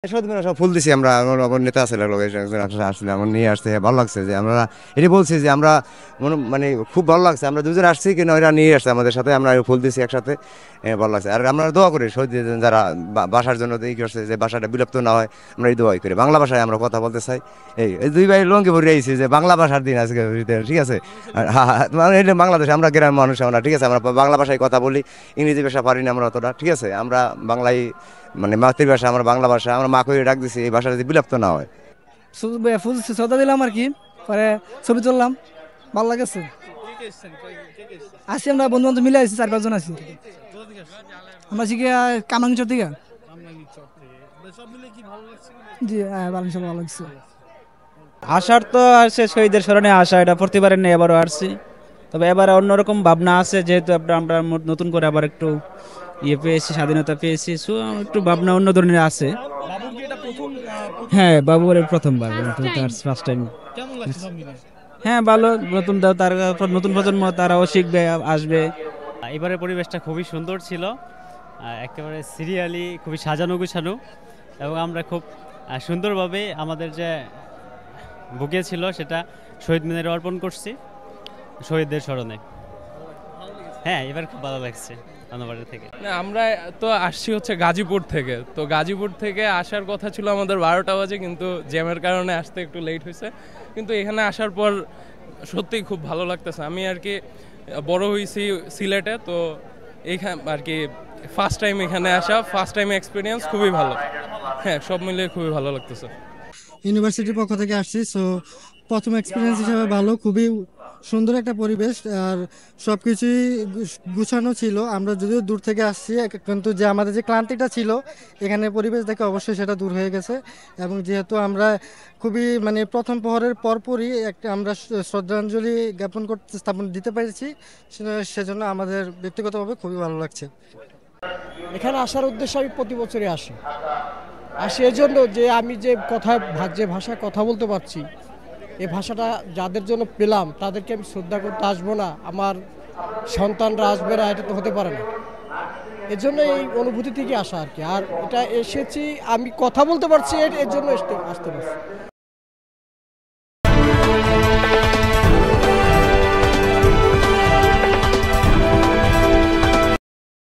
সত্যি সব ফুল দিছি আমরা আমার নেতা আছে লোক আসলে আমার নিয়ে আসতে ভালো লাগছে যে আমরা এটি বলছি যে আমরা মানে খুব ভালো লাগছে আমরা দুজন আসছি কিন্তু ওরা নিয়ে আসছে আমাদের সাথে আমরা ফুল দিছি একসাথে ভালো লাগছে আর আমরা দোয়া করি শহীদ যারা বাসার জন্য এই করছে যে বাসাটা বিলুপ্ত না হয় আমরা এই দোয়াই করি বাংলা ভাষায় আমরা কথা বলতে চাই এই দুই ভাই লঙ্গি ভরে আইছি যে বাংলা ভাষার দিন আজকে ঠিক আছে হ্যাঁ হ্যাঁ মানে এটা বাংলাদেশ আমরা গ্রামের মানুষ আমরা ঠিক আছে আমরা বাংলা ভাষায় কথা বলি ইংরেজি ভাষা পারি না আমরা অতটা ঠিক আছে আমরা বাংলায় মানে মাতৃভাষা আমার বাংলা ভাষা আমরা মা করে ডাক দিছি এই ভাষাটা যদি বিলুপ্ত না হয় ফুল শ্রদ্ধা দিলাম আর কি পরে ছবি তুললাম ভালো লাগেছে আসি আমরা বন্ধু বান্ধব মিলে আসি 4-5 জন আছি আমরা আছি কামাংচর থেকে জি হ্যাঁ ভালো লাগছে আসার তো আছে শহীদের স্মরণে আসা এটা প্রতিবারের নেই এবারও আসছি তবে এবারে অন্যরকম ভাবনা আছে যেহেতু আমরা নতুন করে আবার একটু পেয়েছি স্বাধীনতা পেয়েছি সো একটু ভাবনা অন্য ধরনের আছে হ্যাঁ বাবুর প্রথমবার ফার্স্ট টাইম হ্যাঁ ভালো নতুন তার নতুন প্রজন্ম তারাও শিখবে আসবে এবারের পরিবেশটা খুবই সুন্দর ছিল একেবারে সিরিয়ালি খুবই সাজানো গুছানো এবং আমরা খুব সুন্দরভাবে আমাদের যে বুকে ছিল সেটা শহীদ মিনারে অর্পণ করছি শহীদদের স্মরণে হ্যাঁ এবার খুব ভালো লাগছে থেকে না আমরা তো আসছি হচ্ছে গাজীপুর থেকে তো গাজীপুর থেকে আসার কথা ছিল আমাদের 12টা বাজে কিন্তু জ্যামের কারণে আসতে একটু লেট হয়েছে কিন্তু এখানে আসার পর সত্যিই খুব ভালো লাগতেছে আমি আর কি বড় হয়েছি সিলেটে তো এইখানে আর কি ফার্স্ট টাইম এখানে আসা ফার্স্ট টাইম এক্সপিরিয়েন্স খুবই ভালো হ্যাঁ সব মিলিয়ে খুবই ভালো লাগতেছে ইউনিভার্সিটির পক্ষ থেকে আসছি সো প্রথম এক্সপিরিয়েন্স হিসাবে ভালো খুবই সুন্দর একটা পরিবেশ আর সব কিছুই গুছানো ছিল আমরা যদিও দূর থেকে আসছি কিন্তু যে আমাদের যে ক্লান্তিটা ছিল এখানে পরিবেশ দেখে অবশ্যই সেটা দূর হয়ে গেছে এবং যেহেতু আমরা খুবই মানে প্রথম প্রহরের পরপরই একটা আমরা শ্রদ্ধাঞ্জলি জ্ঞাপন করতে স্থাপন দিতে পেরেছি সেজন্য আমাদের ব্যক্তিগতভাবে খুবই ভালো লাগছে এখানে আসার উদ্দেশ্যে আমি প্রতি বছরই আসি এজন্য যে আমি যে ভাষায় কথা বলতে পারছি এই ভাষাটা যাদের জন্য পেলাম তাদেরকে আমি শ্রদ্ধা করতে আসবো না আমার সন্তানরা আসবে না এটা তো হতে পারে না এর জন্য এই অনুভূতি থেকে আসা আর কি আর এটা এসেছি আমি কথা বলতে পারছি এর জন্য আসতে পারছি